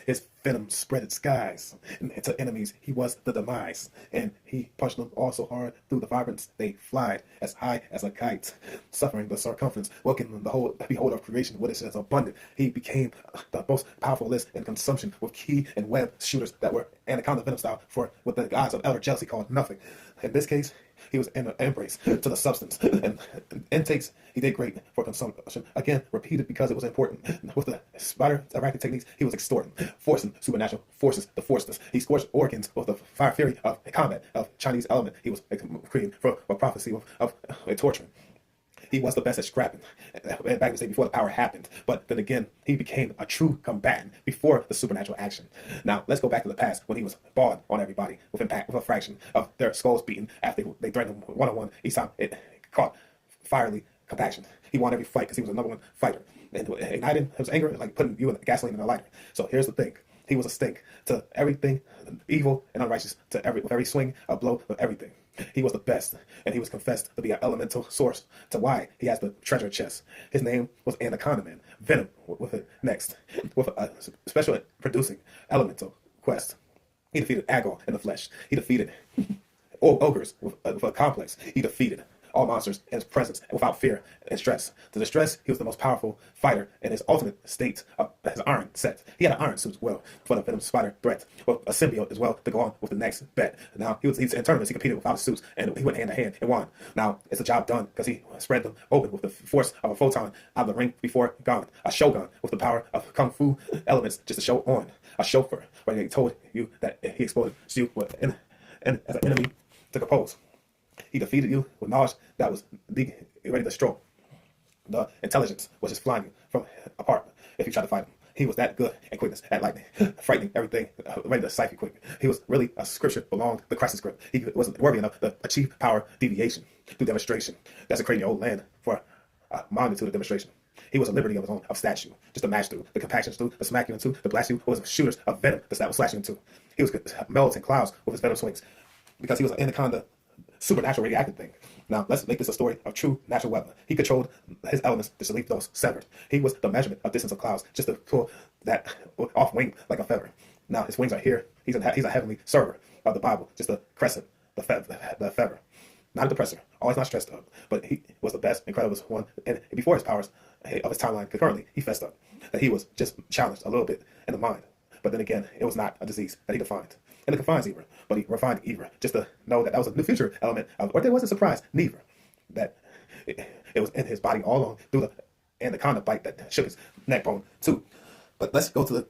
His venom spread its skies, and to enemies he was the demise. And he punched them all so hard through the vibrance they flied as high as a kite, suffering the circumference, working the whole beholder of creation with it as abundant. He became the most powerful list in consumption with key and web shooters that were anaconda venom style for what the gods of elder jealousy called nothing. In this case, he was in an embrace to the substance, and intakes he did great for consumption. Again, repeated because it was important. With the spider arachnic techniques, he was extorting, forcing supernatural forces to force this. He scorched organs with the fire fury of combat, of Chinese element. He was creating for a prophecy of torturing. He was the best at scrapping back in the day before the power happened. But then again, he became a true combatant before the supernatural action. Now, let's go back to the past when he was bawling on everybody with impact, with a fraction of their skulls beaten after they threatened him one-on-one. Each time it caught fiery compaction. He won every fight because he was the number one fighter. And igniting his anger like putting you in gasoline in a lighter. So here's the thing. He was a stink to everything evil and unrighteous, with every swing, a blow, of everything. He was the best, and he was confessed to be an elemental source to why he has the treasure chest. His name was Anaconda Man, Venom with it next, with a special producing elemental quest. He defeated Agor in the flesh. He defeated ogres with a complex. He defeated all monsters in his presence and without fear and stress. To the stress, he was the most powerful fighter in his ultimate state of his iron set. He had an iron suit as well for the venom spider threat, with a symbiote as well to go on with the next bet. Now, he's in tournaments, he competed without suits, and he went hand to hand and won. Now, it's a job done because he spread them open with the force of a photon out of the ring before gone. A shogun with the power of kung fu elements just to show on. A chauffeur where he told you that he exploded you as an enemy to compose. He defeated you with knowledge that was ready to destroy. The intelligence was just flying you from apart if you tried to fight him. He was that good at quickness, at lightning, frightening everything, ready to cipher quick. He was really a scripture belonged the crisis script. He wasn't worthy enough to achieve power deviation through demonstration. That's creating your old land for a magnitude of demonstration. He was a liberty of his own, of statue, just to match through, the compactions through, the smack you into, the blast you, was shooters of venom that was slashing into. He was melting clouds with his venom swings because he was an anaconda supernatural radioactive thing. Now, let's make this a story of true natural weather. He controlled his elements to leave those severed. He was the measurement of distance of clouds, just to pull that off wing like a feather. Now, his wings are here. He's a heavenly server of the Bible, just a crescent, the feather. Not a depressor, always not stressed up, but he was the best, incredible one. And before his powers of his timeline, concurrently, he fessed up that he was just challenged a little bit in the mind. But then again, it was not a disease that he defined. And it confines either, but he refined either, just to know that was a new future element, or there was a surprise, neither. That it was in his body all along through the anaconda bite that shook his neck bone too. But let's go to the